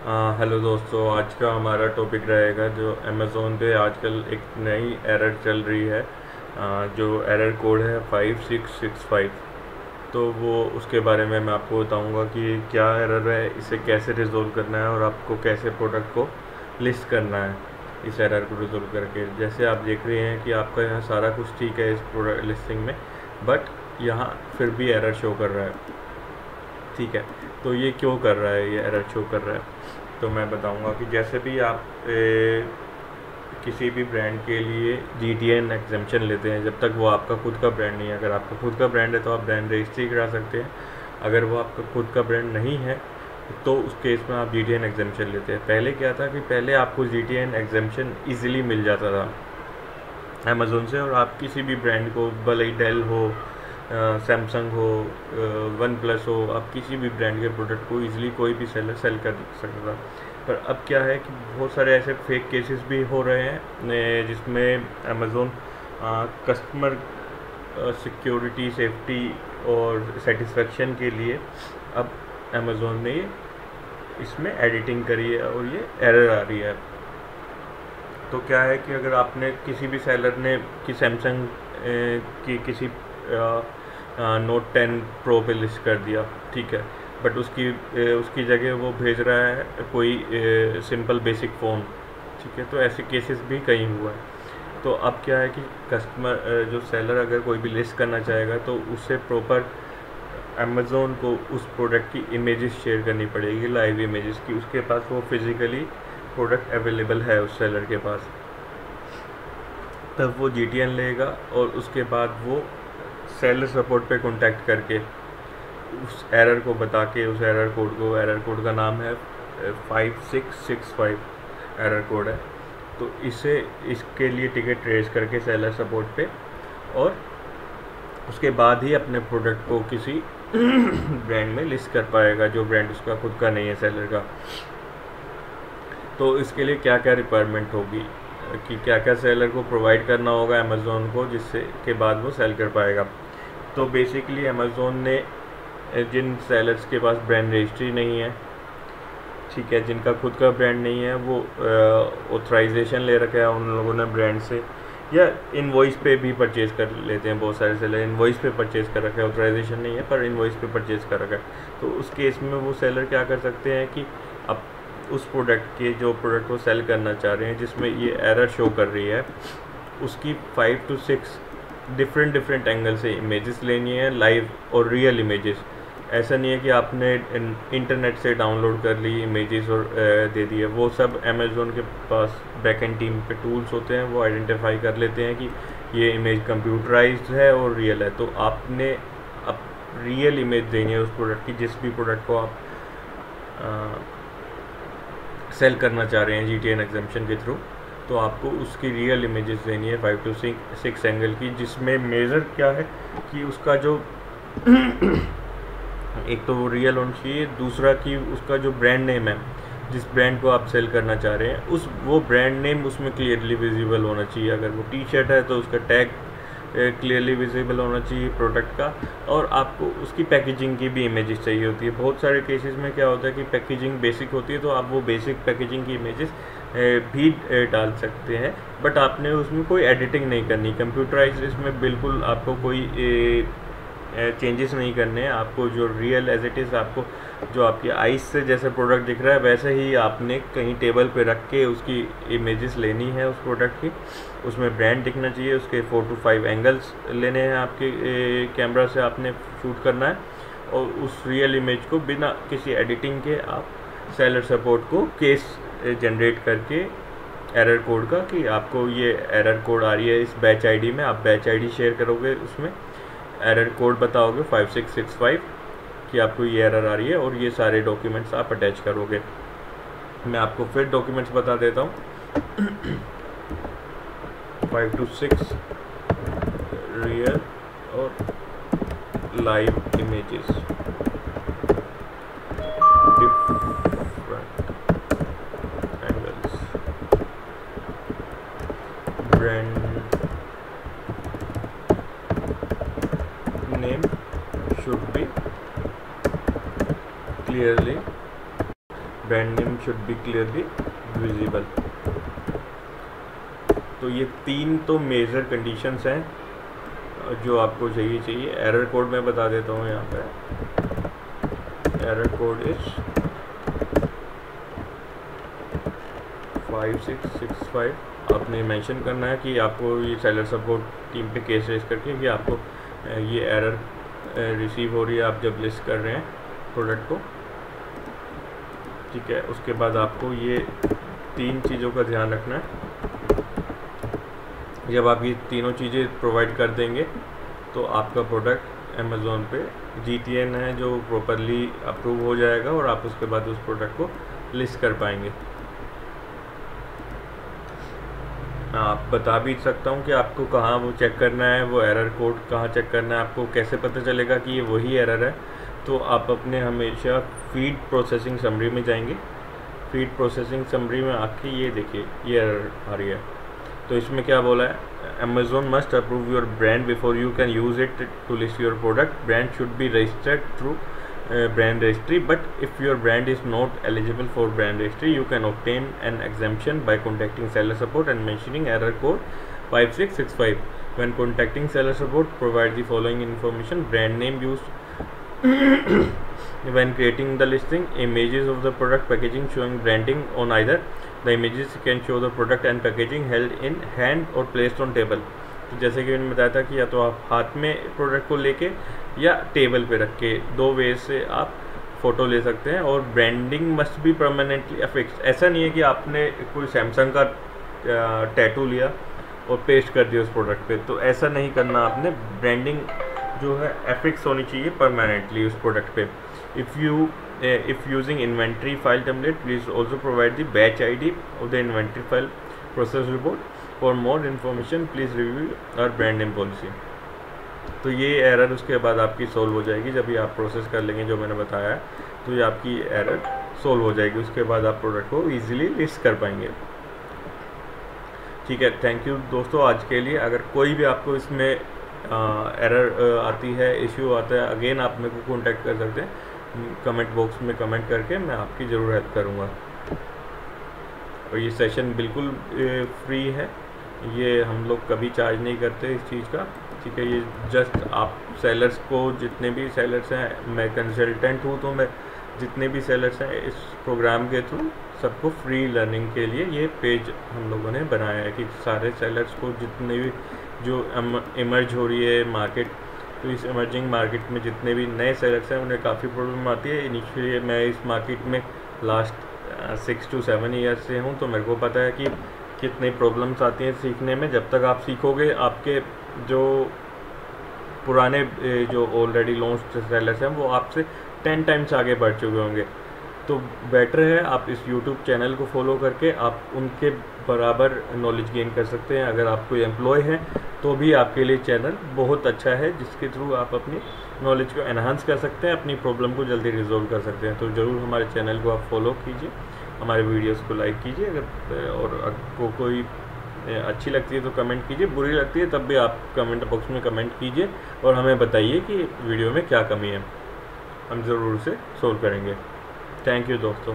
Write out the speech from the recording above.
Hello दोस्तों, आज का हमारा टॉपिक रहेगा जो अमेज़ोन पे आजकल एक नई एरर चल रही है। जो एरर कोड है 5665। तो वो उसके बारे में मैं आपको बताऊंगा कि क्या एरर है, इसे कैसे रिजोल्व करना है और आपको कैसे प्रोडक्ट को लिस्ट करना है इस एरर को रिजोल्व करके। जैसे आप देख रहे हैं कि आपका यहाँ सारा कुछ ठीक है इस प्रोडक्ट लिस्टिंग में, बट यहाँ फिर भी एरर शो कर रहा है। ठीक है, तो ये क्यों कर रहा है, ये एरर शो कर रहा है। तो मैं बताऊंगा कि जैसे भी आप किसी भी ब्रांड के लिए GTN एग्जेम्पशन लेते हैं, जब तक वो आपका खुद का ब्रांड नहीं है। अगर आपका खुद का ब्रांड है तो आप ब्रांड रजिस्ट्री करा सकते हैं। अगर वो आपका खुद का ब्रांड नहीं है तो उस केस में आप GTN एग्जेम्पशन लेते हैं। पहले क्या था कि पहले आपको GTN एग्जेम्पशन ईजिली मिल जाता था अमेज़ोन से, और आप किसी भी ब्रांड को, भले ही डेल हो, सैमसंग हो, वन प्लस हो, आप किसी भी ब्रांड के प्रोडक्ट को ईजिली कोई भी सेलर सेल कर सकता था। पर अब क्या है कि बहुत सारे ऐसे फेक केसेस भी हो रहे हैं जिसमें अमेज़ोन कस्टमर सिक्योरिटी, सेफ्टी और सेटिस्फेक्शन के लिए अब अमेज़ोन ने इसमें एडिटिंग करी है और ये एरर आ रही है। तो क्या है कि अगर आपने किसी भी सेलर ने कि सैमसंग की किसी नोट 10 प्रो पे लिस्ट कर दिया, ठीक है, बट उसकी जगह वो भेज रहा है कोई सिंपल बेसिक फ़ोन, ठीक है। तो ऐसे केसेस भी कई हुआ है। तो अब क्या है कि कस्टमर जो सेलर अगर कोई भी लिस्ट करना चाहेगा तो उससे प्रॉपर अमेज़ोन को उस प्रोडक्ट की इमेजेस शेयर करनी पड़ेगी, लाइव इमेजेस की, उसके पास वो फिज़िकली प्रोडक्ट अवेलेबल है उस सेलर के पास। तब वो GTN लेगा और उसके बाद वो सेलर सपोर्ट पे कांटेक्ट करके उस एरर को बता के, उस एरर कोड का नाम है 5665 एरर कोड है। तो इसके लिए टिकट रेज करके सेलर सपोर्ट पे, और उसके बाद ही अपने प्रोडक्ट को किसी ब्रांड में लिस्ट कर पाएगा जो ब्रांड उसका खुद का नहीं है, सेलर का। तो इसके लिए क्या क्या रिक्वायरमेंट होगी कि क्या क्या सेलर को प्रोवाइड करना होगा अमेज़ोन को, जिससे के बाद वो सेल कर पाएगा। तो बेसिकली अमेज़ोन ने जिन सेलर्स के पास ब्रांड रजिस्ट्री नहीं है, ठीक है, जिनका खुद का ब्रांड नहीं है, वो ऑथराइजेशन ले रखा है उन लोगों ने ब्रांड से, या इनवॉइस पे भी परचेज कर लेते हैं। बहुत सारे सेलर इनवॉइस पे परचेज कर रखा है, ऑथराइजेशन नहीं है पर इनवॉइस पे परचेज कर रखा है। तो उस केस में वो सेलर क्या कर सकते हैं कि अब उस प्रोडक्ट के, जो प्रोडक्ट वो सेल करना चाह रहे हैं जिसमें ये एरर शो कर रही है, उसकी 5 to 6 डिफरेंट एंगल से इमेजेस लेनी है, लाइव और रियल इमेजेस। ऐसा नहीं है कि आपने इंटरनेट से डाउनलोड कर ली इमेजेस और दे दिए। वो सब अमेज़ोन के पास बैकएंड टीम पे टूल्स होते हैं, वो आइडेंटिफाई कर लेते हैं कि ये इमेज कंप्यूटराइज्ड है और रियल है। तो आपने अब रियल इमेज देनी है उस प्रोडक्ट की, जिस भी प्रोडक्ट को आप सेल करना चाह रहे हैं GTN एग्जेम्पशन के थ्रू। तो आपको उसकी रियल इमेजेस देनी है 5 to 6 एंगल की, जिसमें मेजर क्या है कि उसका जो एक तो वो रियल होना चाहिए, दूसरा कि उसका जो ब्रांड नेम है, जिस ब्रांड को आप सेल करना चाह रहे हैं, वो ब्रांड नेम उसमें क्लियरली विजिबल होना चाहिए। अगर वो T-शर्ट है तो उसका टैग क्लियरली विजिबल होना चाहिए प्रोडक्ट का, और आपको उसकी पैकेजिंग की भी इमेजेस चाहिए होती है। बहुत सारे केसेस में क्या होता है कि पैकेजिंग बेसिक होती है, तो आप वो बेसिक पैकेजिंग की इमेजेस भी डाल सकते हैं, बट आपने उसमें कोई एडिटिंग नहीं करनी। कंप्यूटराइज इसमें बिल्कुल आपको कोई चेंजेस नहीं करने हैं। आपको जो रियल एज इट इज़, आपको जो आपकी आइज से जैसे प्रोडक्ट दिख रहा है वैसे ही आपने कहीं टेबल पे रख के उसकी इमेजेस लेनी है उस प्रोडक्ट की। उसमें ब्रांड दिखना चाहिए, उसके 4 to 5 एंगल्स लेने हैं, आपके कैमरा से आपने शूट करना है, और उस रियल इमेज को बिना किसी एडिटिंग के आप सेलर सपोर्ट को केस जनरेट करके एरर कोड का, कि आपको ये एरर कोड आ रही है इस बैच ID में, आप बैच ID शेयर करोगे, उसमें एरर कोड बताओगे 5665 कि आपको ये एरर आ रही है, और ये सारे डॉक्यूमेंट्स आप अटैच करोगे। मैं आपको फिर डॉक्यूमेंट्स बता देता हूँ। 5 to 6 रियल और live images, different angles, brand name should be clearly brand name should be clearly visible. तो ये 3 तो मेजर कंडीशंस हैं जो आपको चाहिए। एरर कोड मैं बता देता हूँ यहाँ पे। Error code is 5665। आपने मेंशन करना है कि आपको ये सेलर सपोर्ट टीम पे केस रेज करके कि आपको ये एरर रिसीव हो रही है आप जब लिस्ट कर रहे हैं प्रोडक्ट को, ठीक है। उसके बाद आपको ये 3 चीज़ों का ध्यान रखना है। जब आप ये तीनों चीज़ें प्रोवाइड कर देंगे तो आपका प्रोडक्ट अमेज़ोन पे GTN है जो प्रॉपरली अप्रूव हो जाएगा और आप उसके बाद उस प्रोडक्ट को लिस्ट कर पाएंगे। आप बता भी सकता हूँ कि आपको कहाँ वो चेक करना है, वो एरर कोड कहाँ चेक करना है, आपको कैसे पता चलेगा कि ये वही एरर है। तो आप अपने हमेशा फीड प्रोसेसिंग समरी में जाएंगे। फीड प्रोसेसिंग समरी में आके ये देखिए ये एरर आ रही है। तो इसमें क्या बोला है, Amazon must approve your brand before you can use it to list your product. Brand should be registered through brand registry, but if your brand is not eligible for brand registry, you can obtain an exemption by contacting seller support and mentioning error code 5665. When contacting seller support, provide the following information: brand name used when creating the listing, images of the product, packaging showing branding on either. The images can show the product and packaging held in hand or placed on table. तो जैसे कि मैंने बताया था कि या तो आप हाथ में प्रोडक्ट को लेके या टेबल पे रख के 2 वे से आप फ़ोटो ले सकते हैं। और ब्रांडिंग मस्ट बी परमानेंटली अफिक्स्ड। ऐसा नहीं है कि आपने कोई सैमसंग का टैटू लिया और पेस्ट कर दिया उस प्रोडक्ट पे, तो ऐसा नहीं करना आपने। ब्रांडिंग जो है एफिक्स होनी चाहिए परमानेंटली उस प्रोडक्ट पे। If using inventory file template, please also provide the batch ID of the inventory file process report. For more information, please review our brand name policy. तो ये एरर उसके बाद आपकी सोल्व हो जाएगी। जब ये आप प्रोसेस कर लेंगे जो मैंने बताया, तो ये आपकी एरर सोल्व हो जाएगी। उसके बाद आप प्रोडक्ट को इजीली लिस्ट कर पाएंगे। ठीक है, थैंक यू दोस्तों आज के लिए। अगर कोई भी आपको इसमें एरर आती है, इश्यू आता है, अगेन आप मेरे को कॉन्टैक्ट कर सकते हैं कमेंट बॉक्स में कमेंट करके, मैं आपकी ज़रूर हेल्प करूँगा। और ये सेशन बिल्कुल फ्री है, ये हम लोग कभी चार्ज नहीं करते इस चीज़ का, ठीक है। ये जस्ट आप सेलर्स को, जितने भी सेलर्स हैं, मैं कंसल्टेंट हूँ, तो मैं जितने भी सेलर्स हैं इस प्रोग्राम के थ्रू सबको फ्री लर्निंग के लिए ये पेज हम लोगों ने बनाया है कि सारे सेलर्स को, जितने भी जो इमर्ज हो रही है मार्केट, तो इस इमर्जिंग मार्केट में जितने भी नए सेलर्स हैं उन्हें काफ़ी प्रॉब्लम आती है। इनिशियली मैं इस मार्केट में लास्ट 6 to 7 ईयर्स से हूँ, तो मेरे को पता है कि कितनी प्रॉब्लम्स आती हैं सीखने में। जब तक आप सीखोगे, आपके जो पुराने जो ऑलरेडी लॉन्च सेलर्स हैं वो आपसे 10 टाइम्स आगे बढ़ चुके होंगे। तो बेटर है आप इस YouTube चैनल को फॉलो करके आप उनके बराबर नॉलेज गेन कर सकते हैं। अगर आप कोई एम्प्लॉय हैं तो भी आपके लिए चैनल बहुत अच्छा है, जिसके थ्रू आप अपनी नॉलेज को एनहांस कर सकते हैं, अपनी प्रॉब्लम को जल्दी रिजॉल्व कर सकते हैं। तो ज़रूर हमारे चैनल को आप फॉलो कीजिए, हमारे वीडियोस को लाइक कीजिए। अगर और आपको कोई अच्छी लगती है तो कमेंट कीजिए, बुरी लगती है तब भी आप कमेंट बॉक्स में कमेंट कीजिए और हमें बताइए कि वीडियो में क्या कमी है, हम ज़रूर उसे सोल्व करेंगे। थैंक यू दोस्तों।